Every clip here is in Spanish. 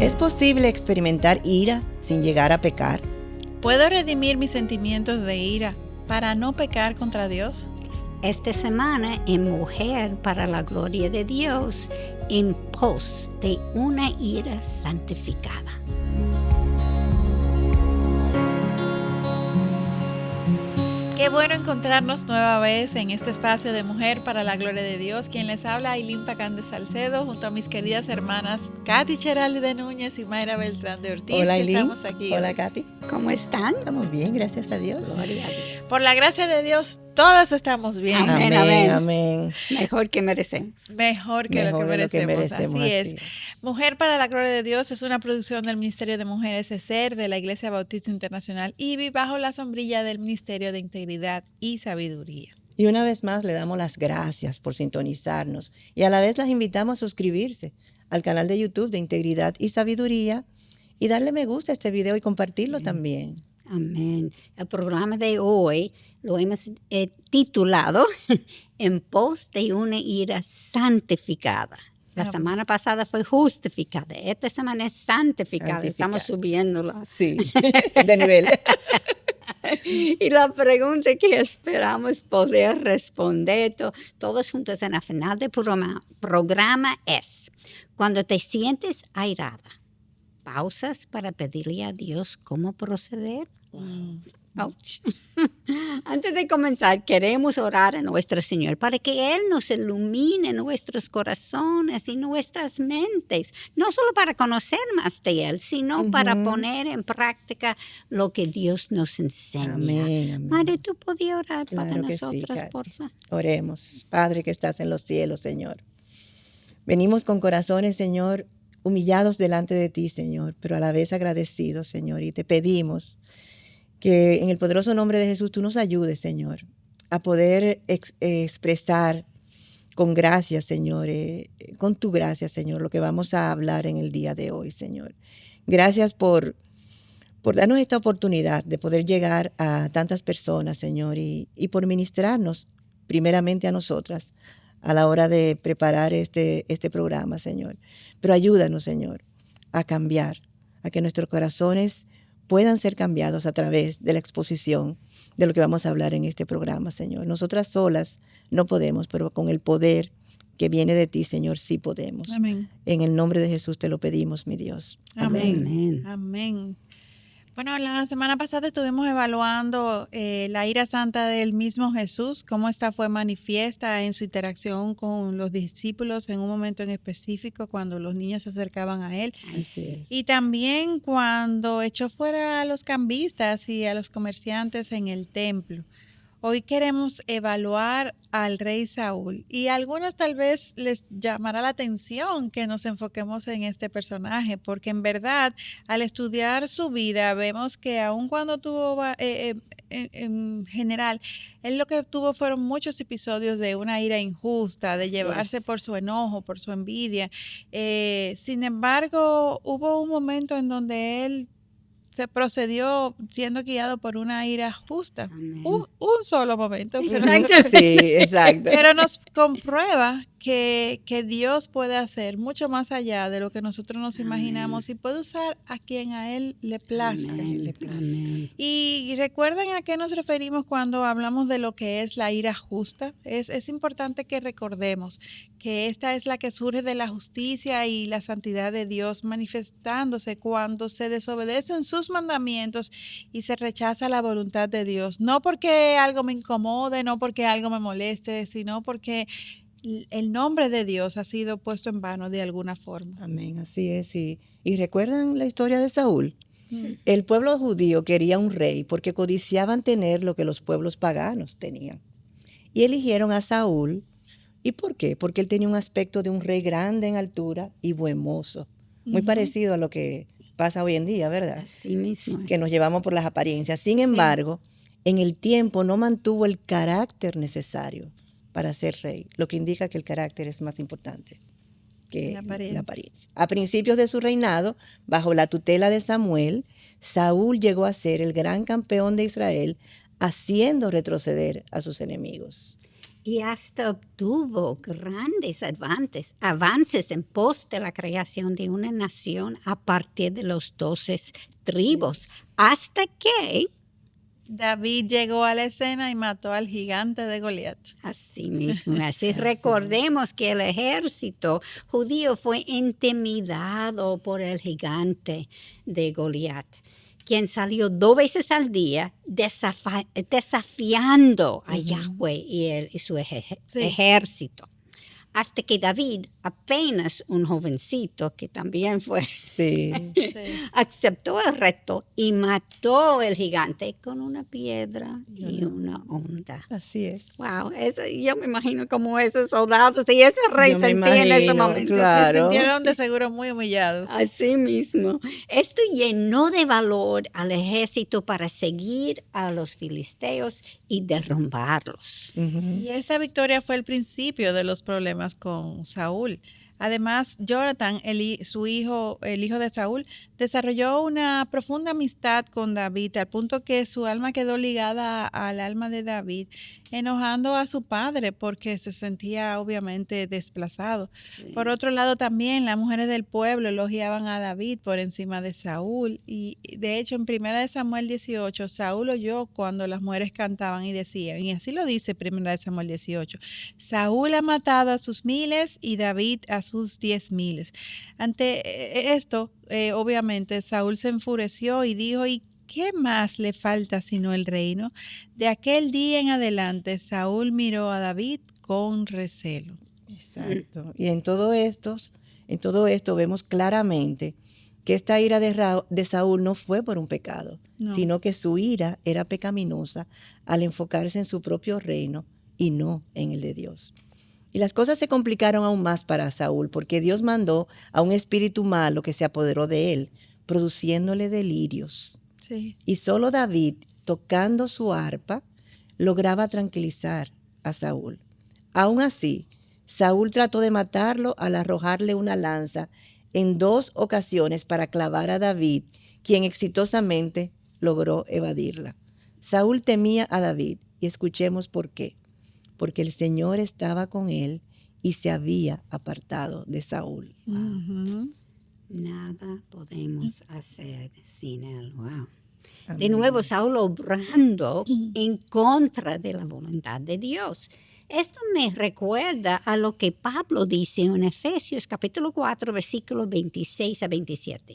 ¿Es posible experimentar ira sin llegar a pecar? ¿Puedo redimir mis sentimientos de ira para no pecar contra Dios? Esta semana en Mujer para la Gloria de Dios, en pos de una ira santificada. Qué bueno encontrarnos nueva vez en este espacio de Mujer para la Gloria de Dios. Quien les habla, Ailín Pacán de Salcedo, junto a mis queridas hermanas Katy Cheraldi de Núñez y Mayra Beltrán de Ortiz. Hola, que Ailín. Estamos aquí. Hola, Katy. ¿Cómo están? Estamos bien, gracias a Dios. Gloria a Dios. Por la gracia de Dios, todas estamos bien. Amén, Amén, amén. amén. Mejor que merecemos. Mejor que lo que merecemos. Así es. así. Mujer para la Gloria de Dios es una producción del Ministerio de Mujeres ESER de la Iglesia Bautista Internacional IBI bajo la sombrilla del Ministerio de Integridad y Sabiduría. Y una vez más le damos las gracias por sintonizarnos y a la vez las invitamos a suscribirse al canal de YouTube de Integridad y Sabiduría y darle me gusta a este video y compartirlo también. Amén. El programa de hoy lo hemos titulado En pos de una ira santificada. La semana pasada fue justificada. Esta semana es santificada. Estamos subiéndola. Sí, de nivel. Y la pregunta que esperamos poder responder todos juntos en el final del programa es, cuando te sientes airada, ¿pausas para pedirle a Dios cómo proceder? Ouch. Antes de comenzar, queremos orar a nuestro Señor para que Él nos ilumine nuestros corazones y nuestras mentes, no solo para conocer más de Él, sino para poner en práctica lo que Dios nos enseña. Amén, amén. Madre, ¿tú podías orar Claro para que nosotros, sí, por favor? Oremos. Padre que estás en los cielos, Señor. Venimos con corazones, Señor, humillados delante de ti, Señor, pero a la vez agradecidos, Señor, y te pedimos que en el poderoso nombre de Jesús tú nos ayudes, Señor, a poder expresar con gracia, Señor, con tu gracia, Señor, lo que vamos a hablar en el día de hoy, Señor. Gracias por darnos esta oportunidad de poder llegar a tantas personas, Señor, y por ministrarnos primeramente a nosotras a la hora de preparar este programa, Señor. Pero ayúdanos, Señor, a cambiar, a que nuestros corazones puedan ser cambiados a través de la exposición de lo que vamos a hablar en este programa, Señor. Nosotras solas no podemos, pero con el poder que viene de ti, Señor, sí podemos. Amén. En el nombre de Jesús te lo pedimos, mi Dios. Amén. Amén. Amén. Bueno, la semana pasada estuvimos evaluando la ira santa del mismo Jesús, cómo esta fue manifiesta en su interacción con los discípulos en un momento en específico, cuando los niños se acercaban a él. Así es. Y también cuando echó fuera a los cambistas y a los comerciantes en el templo. Hoy queremos evaluar al rey Saúl y a algunos tal vez les llamará la atención que nos enfoquemos en este personaje, porque en verdad al estudiar su vida vemos que aun cuando tuvo en general, él lo que tuvo fueron muchos episodios de una ira injusta, de llevarse por su enojo, por su envidia. Sin embargo, hubo un momento en donde él se procedió siendo guiado por una ira justa. Un solo momento. Exacto. Sí, exacto. Pero nos comprueba que Dios puede hacer mucho más allá de lo que nosotros nos imaginamos y puede usar a quien a Él le plazca. Amén. Y recuerden a qué nos referimos cuando hablamos de lo que es la ira justa. Es importante que recordemos que esta es la que surge de la justicia y la santidad de Dios manifestándose cuando se desobedecen sus mandamientos y se rechaza la voluntad de Dios. No porque algo me incomode, no porque algo me moleste, sino porque el nombre de Dios ha sido puesto en vano de alguna forma. Amén, así es. Y recuerdan la historia de Saúl. El pueblo judío quería un rey porque codiciaban tener lo que los pueblos paganos tenían. Y eligieron a Saúl. ¿Y por qué? Porque él tenía un aspecto de un rey grande en altura y buen mozo. Muy parecido a lo que pasa hoy en día, ¿verdad? Así mismo. Que nos llevamos por las apariencias. Sin embargo, en el tiempo no mantuvo el carácter necesario para ser rey, lo que indica que el carácter es más importante que la apariencia. A principios de su reinado, bajo la tutela de Samuel, Saúl llegó a ser el gran campeón de Israel, haciendo retroceder a sus enemigos. Y hasta obtuvo grandes avances en pos de la creación de una nación a partir de los 12 tribus, hasta que, David llegó a la escena y mató al gigante de Goliat. así mismo, así recordemos que el ejército judío fue intimidado por el gigante de Goliat, quien salió 2 veces al día desafiando a Yahweh y su ejército. Hasta que David, apenas un jovencito, que también fue, Sí. aceptó el reto y mató al gigante con una piedra y una onda. Así es. Wow, yo me imagino como esos soldados y ese rey Yo me sentía en ese imagino, momento. claro. Se sintieron de seguro muy humillados. Así mismo. Esto llenó de valor al ejército para seguir a los filisteos y derrumbarlos. Y esta victoria fue el principio de los problemas con Saúl. Además, Jonathan, el hijo de Saúl, desarrolló una profunda amistad con David, al punto que su alma quedó ligada al alma de David, enojando a su padre porque se sentía obviamente desplazado. Sí. Por otro lado, también las mujeres del pueblo elogiaban a David por encima de Saúl. Y de hecho, en 1 Samuel 18, Saúl oyó cuando las mujeres cantaban y decían, y así lo dice 1 Samuel 18, Saúl ha matado a sus miles y David a sus 10,000. Ante esto, obviamente, Saúl se enfureció y dijo, ¿y qué más le falta sino el reino? De aquel día en adelante, Saúl miró a David con recelo. Exacto. Y en todo esto vemos claramente que esta ira de Saúl no fue por un pecado, sino que su ira era pecaminosa al enfocarse en su propio reino y no en el de Dios. Y las cosas se complicaron aún más para Saúl, porque Dios mandó a un espíritu malo que se apoderó de él, produciéndole delirios. Sí. Y solo David, tocando su arpa, lograba tranquilizar a Saúl. Aún así, Saúl trató de matarlo al arrojarle una lanza en 2 ocasiones para clavar a David, quien exitosamente logró evadirla. Saúl temía a David, y escuchemos por qué. Porque el Señor estaba con él y se había apartado de Saúl. Wow. Nada podemos hacer sin él. Wow. Amén. De nuevo, Saúl obrando en contra de la voluntad de Dios. Esto me recuerda a lo que Pablo dice en Efesios capítulo 4, versículos 26 a 27.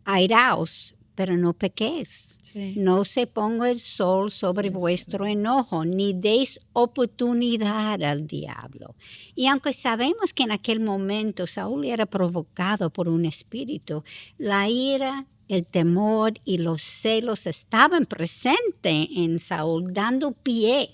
Airaos, pero no pequéis. Sí. No se ponga el sol sobre vuestro enojo, ni deis oportunidad al diablo. Y aunque sabemos que en aquel momento Saúl era provocado por un espíritu, la ira, el temor y los celos estaban presentes en Saúl, dando pie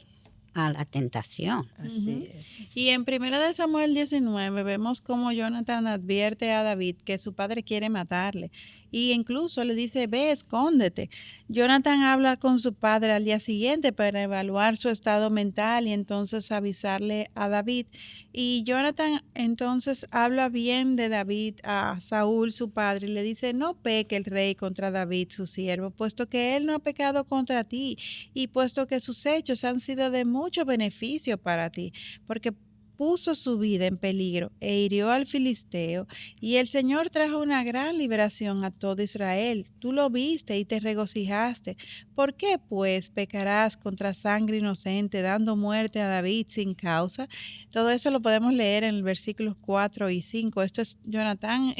a la tentación. Así es. Y en 1 Samuel 19 vemos cómo Jonathan advierte a David que su padre quiere matarle. Y incluso le dice, ve, escóndete. Jonathan habla con su padre al día siguiente para evaluar su estado mental y entonces avisarle a David. Y Jonathan entonces habla bien de David a Saúl, su padre, y le dice, no peque el rey contra David, su siervo, puesto que él no ha pecado contra ti y puesto que sus hechos han sido de mucho beneficio para ti, porque puso su vida en peligro e hirió al filisteo, y el Señor trajo una gran liberación a todo Israel. Tú lo viste y te regocijaste. ¿Por qué, pues, pecarás contra sangre inocente, dando muerte a David sin causa? Todo eso lo podemos leer en el versículos 4 y 5. Esto es Jonatán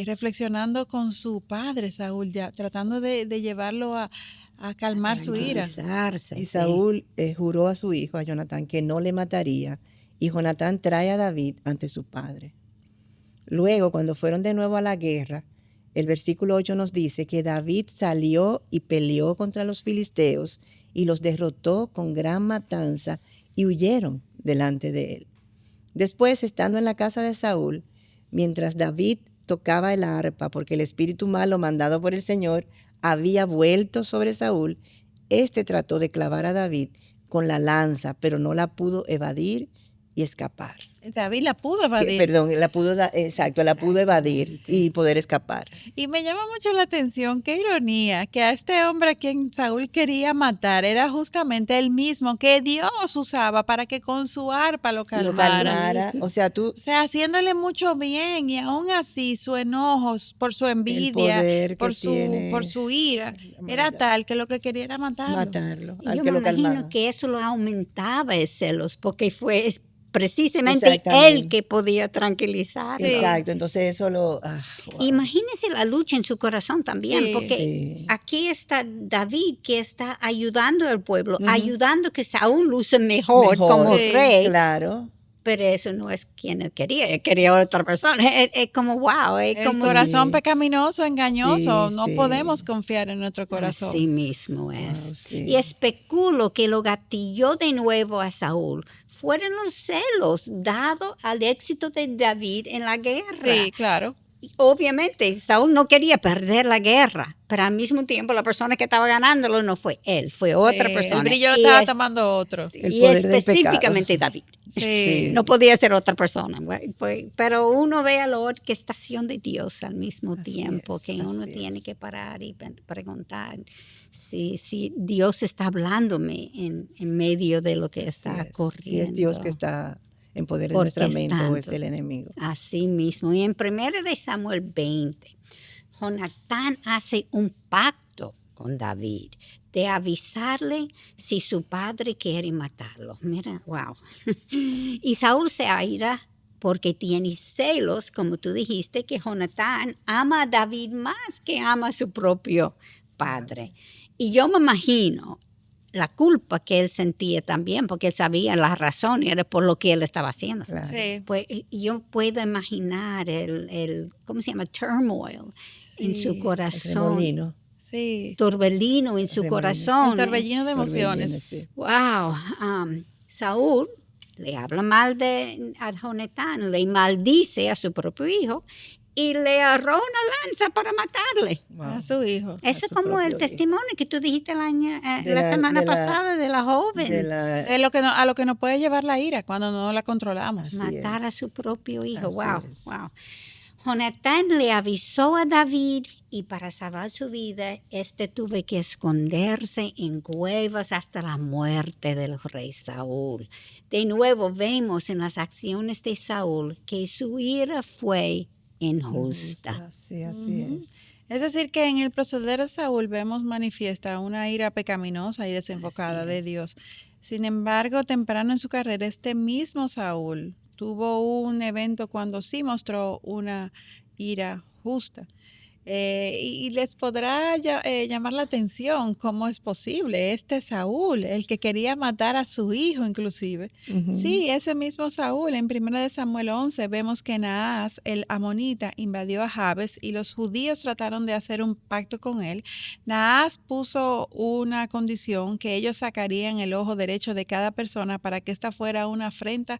reflexionando con su padre, Saúl, ya, tratando de llevarlo a calmar su ira. Y Saúl juró a su hijo, a Jonatán, que no le mataría. Y Jonatán trae a David ante su padre. Luego, cuando fueron de nuevo a la guerra, el versículo 8 nos dice que David salió y peleó contra los filisteos y los derrotó con gran matanza y huyeron delante de él. Después, estando en la casa de Saúl, mientras David tocaba el arpa, porque el espíritu malo mandado por el Señor había vuelto sobre Saúl, éste trató de clavar a David con la lanza, pero no la pudo evadir y escapar. David la pudo evadir. Perdón, la pudo evadir y poder escapar. Y me llama mucho la atención, qué ironía, que a este hombre a quien Saúl quería matar era justamente el mismo que Dios usaba para que con su arpa lo calmara. O sea, O sea, haciéndole mucho bien, y aún así su enojo por su envidia, por su ira, era tal que lo que quería era matarlo. Y yo me imagino que eso lo aumentaba el celos, porque fue precisamente él que podía tranquilizarlo. Exacto, entonces eso lo... wow. Imagínese la lucha en su corazón también, porque aquí está David que está ayudando al pueblo, ayudando que Saúl luce mejor como rey. Claro. Pero eso no es quien él quería otra persona. Es como, wow. Es como corazón pecaminoso, engañoso, no podemos confiar en nuestro corazón. Así mismo es. Y especulo que lo gatilló de nuevo a Saúl fueron los celos dados al éxito de David en la guerra. Sí, claro. Obviamente, Saúl no quería perder la guerra, pero al mismo tiempo la persona que estaba ganándolo no fue él, fue otra persona. El brillo lo estaba tomando otro. Y específicamente David. Sí. No podía ser otra persona. Pero uno ve a la orquestación de Dios al mismo tiempo, que uno tiene que parar y preguntar si Dios está hablándome en medio de lo que está corriendo. Si es Dios que está en poder de nuestra mente o es el enemigo. Así mismo. Y en 1 Samuel 20, Jonatán hace un pacto con David de avisarle si su padre quiere matarlo. Mira, wow. Y Saúl se aira porque tiene celos, como tú dijiste, que Jonatán ama a David más que ama a su propio padre. Y yo me imagino la culpa que él sentía también, porque él sabía la razón y era por lo que él estaba haciendo. Claro. Sí. Pues yo puedo imaginar el ¿cómo se llama? Turmoil en su corazón. Torbellino en su corazón. Un torbellino de emociones. Wow. Saúl le habla mal a Jonatán, le maldice a su propio hijo y le agarró una lanza para matarle. A su hijo. Eso es como el testimonio que tú dijiste la semana pasada de la joven. A lo que nos puede llevar la ira cuando no la controlamos. Matar a su propio hijo. Wow. Jonatán le avisó a David y para salvar su vida, tuvo que esconderse en cuevas hasta la muerte del rey Saúl. De nuevo vemos en las acciones de Saúl que su ira fue injusta. Sí, así es. Es decir, que en el proceder de Saúl vemos manifiesta una ira pecaminosa y desenfocada de Dios. Sin embargo, temprano en su carrera, este mismo Saúl tuvo un evento cuando sí mostró una ira justa. Y les podrá llamar la atención cómo es posible Saúl, el que quería matar a su hijo inclusive. Sí, ese mismo Saúl, en 1 Samuel 11 vemos que Naas, el amonita, invadió a Jabes y los judíos trataron de hacer un pacto con él. Naas puso una condición que ellos sacarían el ojo derecho de cada persona para que esta fuera una afrenta,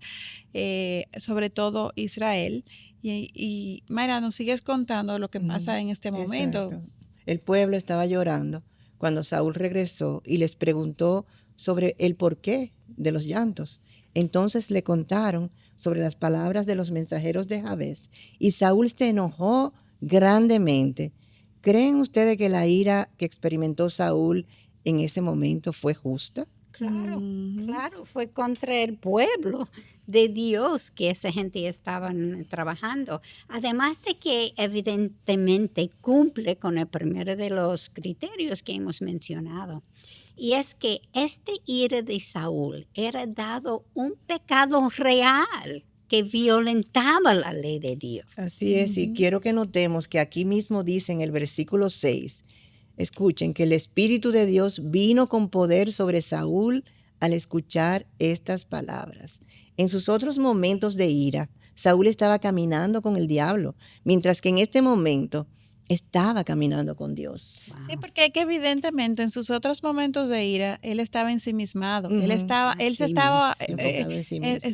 sobre todo Israel. Y Mayra, nos sigues contando lo que pasa en este momento. Exacto. El pueblo estaba llorando cuando Saúl regresó y les preguntó sobre el porqué de los llantos. Entonces le contaron sobre las palabras de los mensajeros de Jabes y Saúl se enojó grandemente. ¿Creen ustedes que la ira que experimentó Saúl en ese momento fue justa? Claro, fue contra el pueblo de Dios que esa gente estaban trabajando. Además de que evidentemente cumple con el primero de los criterios que hemos mencionado. Y es que ira de Saúl era dado un pecado real que violentaba la ley de Dios. Así es, y quiero que notemos que aquí mismo dice en el versículo 6, escuchen que el Espíritu de Dios vino con poder sobre Saúl al escuchar estas palabras. En sus otros momentos de ira, Saúl estaba caminando con el diablo, mientras que en este momento estaba caminando con Dios. Wow. Sí, porque es que evidentemente en sus otros momentos de ira, él estaba ensimismado. Él se estaba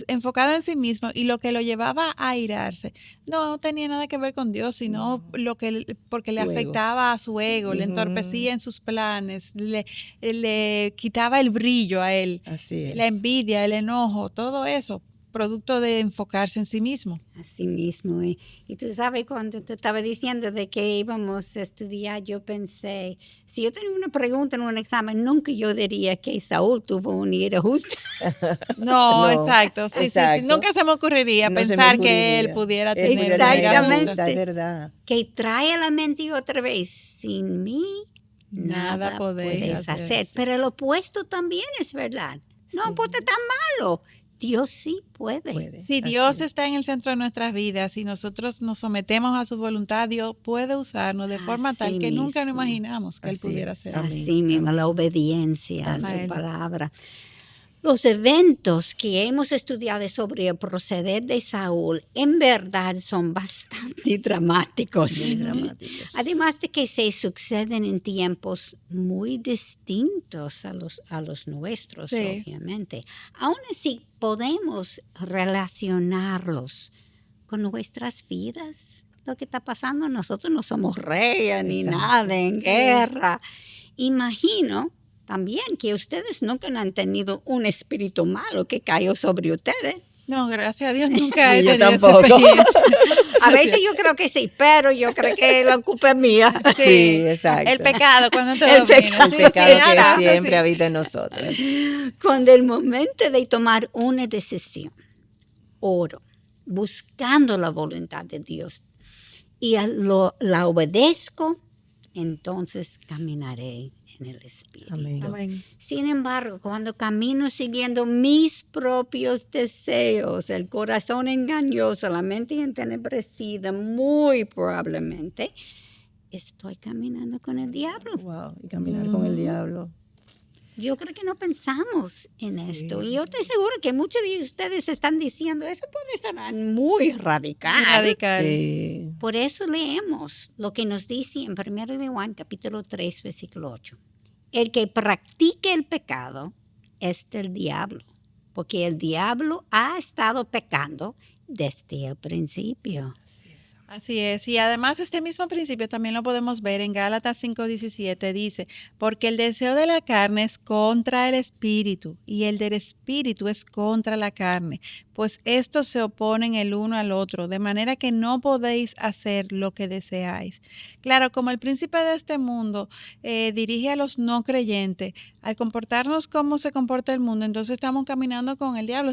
enfocado en sí mismo y lo que lo llevaba a airarse no tenía nada que ver con Dios, sino porque le afectaba a su ego, le entorpecía en sus planes, le quitaba el brillo a él, la envidia, el enojo, todo eso. producto de enfocarse en sí mismo. Así mismo. Y tú sabes, cuando tú estabas diciendo de que íbamos a estudiar, yo pensé, si yo tenía una pregunta en un examen, nunca yo diría que Saúl tuvo una ira justa. No, No, exacto. Sí, exacto. Nunca se me ocurriría No se me pensar que él ocurriría. pudiera Él tener pudiera una tener ira ira Exactamente. justa. justa, es verdad. Que trae a la mente otra vez, sin mí, Nada nada podéis puedes hacer. hacer. Pero el opuesto también es verdad. No Sí. importa tan malo. Dios sí puede. Puede. Si así Dios es. está en el centro de nuestras vidas y nosotros nos sometemos a su voluntad, Dios puede usarnos de forma Así tal que nunca nos mismo. imaginamos que Él Así pudiera es. hacer. Amén. Así mismo, la Amén. obediencia a Amén. su A él. palabra. Los eventos que hemos estudiado sobre el proceder de Saúl en verdad son bastante dramáticos. Muy dramáticos. Además de que se suceden en tiempos muy distintos a los nuestros, Sí. obviamente. Aún así, podemos relacionarlos con nuestras vidas. Lo que está pasando, nosotros no somos reyes ni Exacto. nada en Sí. guerra. Imagino también que ustedes nunca han tenido un espíritu malo que cayó sobre ustedes. No, gracias a Dios nunca Ni he yo tenido esa tampoco. experiencia. A veces yo creo que sí, pero yo creo que la culpa es mía. Sí, exacto. El pecado cuando te El domina. pecado. El Sí, pecado sí, que acaso, siempre sí. habita en nosotros. Cuando el momento de tomar una decisión, oro, buscando la voluntad de Dios y la obedezco, entonces caminaré en el Espíritu. Amén. Amén. Sin embargo, cuando camino siguiendo mis propios deseos, el corazón engañoso, la mente entenebrecida, muy probablemente estoy caminando con el diablo. Wow, y caminar con el diablo. Yo creo que no pensamos en Sí. esto. Y yo estoy seguro que muchos de ustedes están diciendo, eso puede sonar muy radical. Muy radical. Sí. Por eso leemos lo que nos dice en 1 de Juan, capítulo 3, versículo 8. El que practique el pecado es del diablo, porque el diablo ha estado pecando desde el principio. Así es, y además este mismo principio también lo podemos ver en Gálatas 5:17, dice, porque el deseo de la carne es contra el espíritu y el del espíritu es contra la carne, pues estos se oponen el uno al otro, de manera que no podéis hacer lo que deseáis. Claro, como el príncipe de este mundo dirige a los no creyentes, al comportarnos como se comporta el mundo, entonces estamos caminando con el diablo,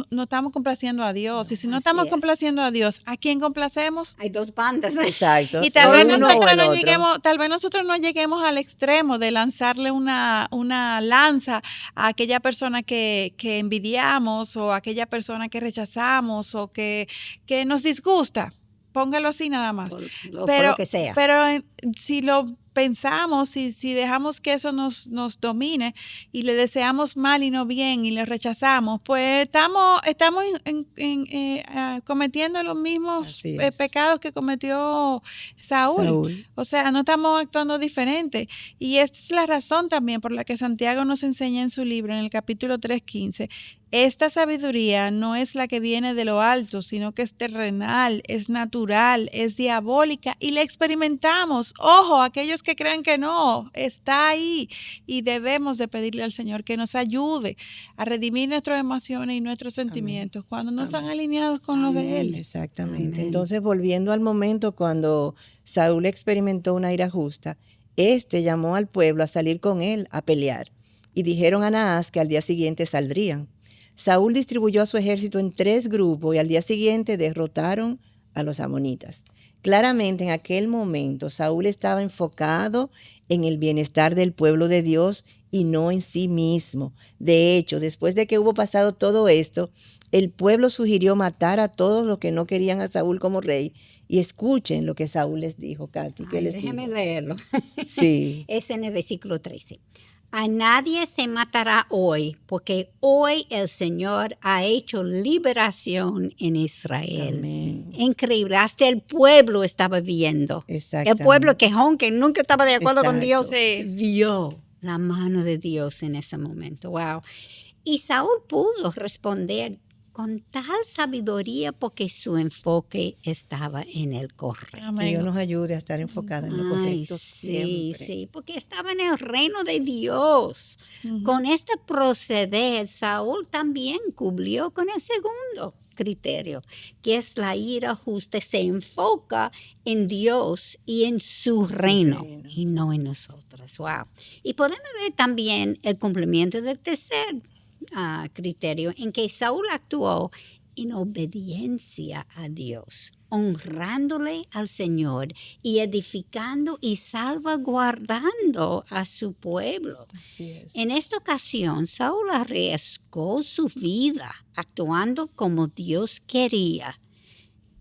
no estamos complaciendo a Dios, y si no Así estamos es. complaciendo a Dios, ¿a quién complacemos? Hay dos bandas. Exacto. Y tal O vez uno o nosotros el no otro. lleguemos, tal vez nosotros no lleguemos al extremo de lanzarle una lanza a aquella persona que envidiamos o a aquella persona que rechazamos o que nos disgusta. Póngalo así nada más. Por Pero, lo que sea. pero si lo pensamos, si dejamos que eso nos domine y le deseamos mal y no bien y le rechazamos, pues estamos cometiendo los mismos Así es. pecados que cometió Saúl. O sea, no estamos actuando diferente. Y esta es la razón también por la que Santiago nos enseña en su libro, en el capítulo 3:15, esta sabiduría no es la que viene de lo alto, sino que es terrenal, es natural, es diabólica y la experimentamos. Ojo, aquellos que crean que no, está ahí y debemos de pedirle al Señor que nos ayude a redimir nuestras emociones y nuestros sentimientos cuando no están alineados con los de Él. Exactamente. Amén. Entonces, volviendo al momento cuando Saúl experimentó una ira justa, llamó al pueblo a salir con él a pelear y dijeron a Naas que al día siguiente saldrían. Saúl distribuyó a su ejército en 3 grupos y al día siguiente derrotaron a los amonitas. Claramente en aquel momento Saúl estaba enfocado en el bienestar del pueblo de Dios y no en sí mismo. De hecho, después de que hubo pasado todo esto, el pueblo sugirió matar a todos los que no querían a Saúl como rey. Y escuchen lo que Saúl les dijo, Katy. ¿Qué les Déjame dijo? leerlo. Sí. Es en el versículo 13. A nadie se matará hoy, porque hoy el Señor ha hecho liberación en Israel. Amén. Increíble, hasta el pueblo estaba viendo. Exactamente. El pueblo quejón, que nunca estaba de acuerdo con Exacto. Dios, Sí. vio la mano de Dios en ese momento. Wow. Y Saúl pudo responder con tal sabiduría porque su enfoque estaba en el correcto. Que Amén. Dios nos ayude a estar enfocada en lo correcto sí, siempre. sí, porque estaba en el reino de Dios. Ujú. Con este proceder, Saúl también cumplió con el segundo criterio, que es la ira justa. Se enfoca en Dios y en su reino, reino. y no en nosotros. Wow. Y podemos ver también el cumplimiento del tercer criterio, en que Saúl actuó en obediencia a Dios, honrándole al Señor y edificando y salvaguardando a su pueblo. Así es. En esta ocasión, Saúl arriesgó su vida actuando como Dios quería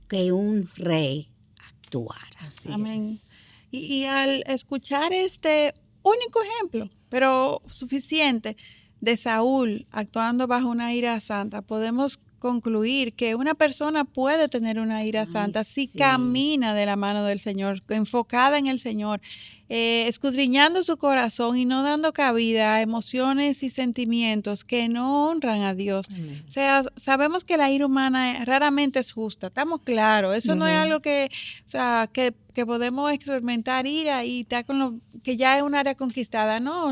que un rey actuara. Así Amén. es. Y al escuchar este único ejemplo, pero suficiente, de Saúl actuando bajo una ira santa, podemos concluir que una persona puede tener una ira Ay, santa si sí. camina de la mano del Señor, enfocada en el Señor, escudriñando su corazón y no dando cabida a emociones y sentimientos que no honran a Dios. Amén. O sea, sabemos que la ira humana raramente es justa, estamos claros, eso no es Ujú. algo que, o sea, que podemos experimentar ira y está con lo que ya es un área conquistada. No,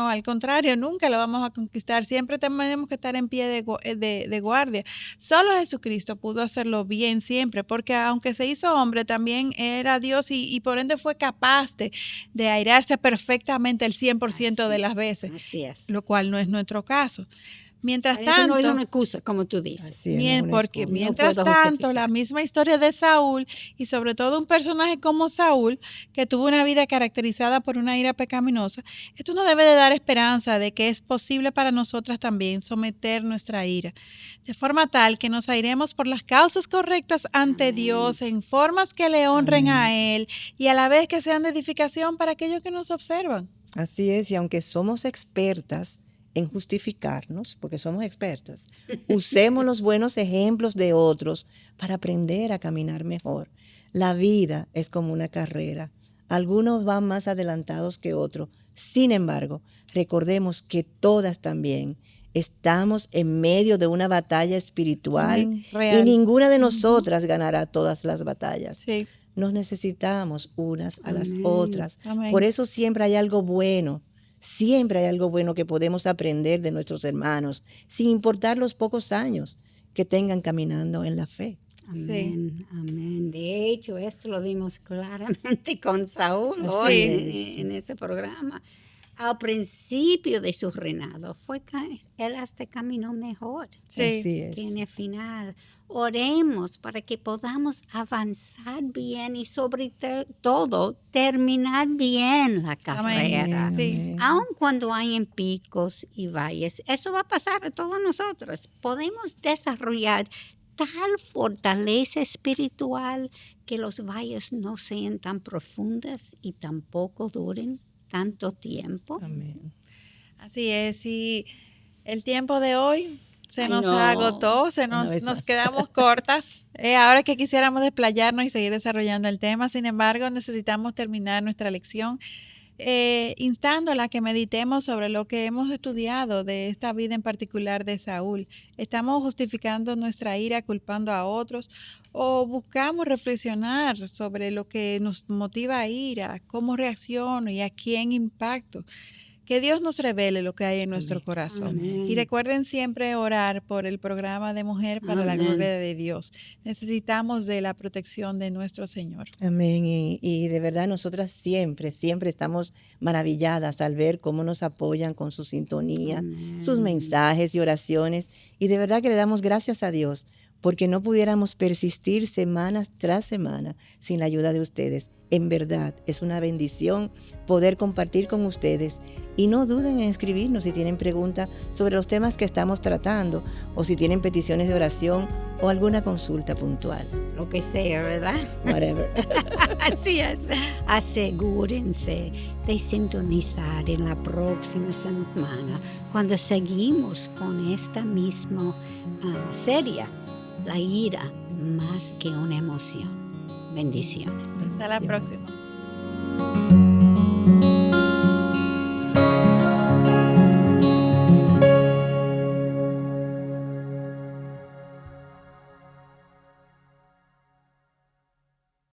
al contrario, nunca lo vamos a conquistar, siempre tenemos que estar en pie de guardia. Solo Jesucristo pudo hacerlo bien siempre, porque aunque se hizo hombre, también era Dios y por ende fue capaz de airarse perfectamente el 100% de las veces, Así es. lo cual no es nuestro caso. Mientras Eso no es tanto, una excusa, como tú dices. Así es, no es una porque excusa. mientras puedo tanto, justificar. la misma historia de Saúl y sobre todo un personaje como Saúl, que tuvo una vida caracterizada por una ira pecaminosa, esto nos debe de dar esperanza de que es posible para nosotras también someter nuestra ira, de forma tal que nos airemos por las causas correctas ante Amén. Dios, en formas que le honren Amén. a Él y a la vez que sean de edificación para aquellos que nos observan. Así es, y aunque somos expertas en justificarnos, porque somos expertas, usemos los buenos ejemplos de otros para aprender a caminar mejor. La vida es como una carrera. Algunos van más adelantados que otros. Sin embargo, recordemos que todas también estamos en medio de una batalla espiritual Amén. y Real. ninguna de nosotras ganará todas las batallas. Sí. Nos necesitamos unas a las Amén. otras. Amén. Por eso siempre hay algo bueno. Siempre hay algo bueno que podemos aprender de nuestros hermanos, sin importar los pocos años que tengan caminando en la fe. Amén, amén. De hecho, esto lo vimos claramente con Saúl Así hoy es. en ese programa. Al principio de su reinado fue que él hasta caminó mejor Sí. Así es. que en el final. Oremos para que podamos avanzar bien y sobre todo terminar bien la carrera. Amén. Sí. Amén. Aun cuando hayan picos y valles, eso va a pasar a todos nosotros. Podemos desarrollar tal fortaleza espiritual que los valles no sean tan profundas y tampoco duren tanto tiempo. Amén. Así es, y el tiempo de hoy se Ay, nos no. agotó, Una vez nos más. quedamos cortas. Ahora que quisiéramos desplayarnos y seguir desarrollando el tema, sin embargo, necesitamos terminar nuestra lección instándola a que meditemos sobre lo que hemos estudiado de esta vida en particular de Saúl. ¿Estamos justificando nuestra ira culpando a otros o buscamos reflexionar sobre lo que nos motiva a ira, cómo reacciono y a quién impacto? Que Dios nos revele lo que hay en nuestro Amén. corazón. Amén. Y recuerden siempre orar por el programa de Mujer para la Amén. Gloria de Dios. Necesitamos de la protección de nuestro Señor. Amén. Y de verdad nosotras siempre estamos maravilladas al ver cómo nos apoyan con su sintonía, Amén. sus mensajes y oraciones. Y de verdad que le damos gracias a Dios porque no pudiéramos persistir semanas tras semana sin la ayuda de ustedes. En verdad, es una bendición poder compartir con ustedes. Y no duden en escribirnos si tienen preguntas sobre los temas que estamos tratando o si tienen peticiones de oración o alguna consulta puntual. Lo que sea, ¿verdad? Whatever. Así es. Asegúrense de sintonizar en la próxima semana cuando seguimos con esta misma serie, la ira más que una emoción. Bendiciones. Hasta la próxima.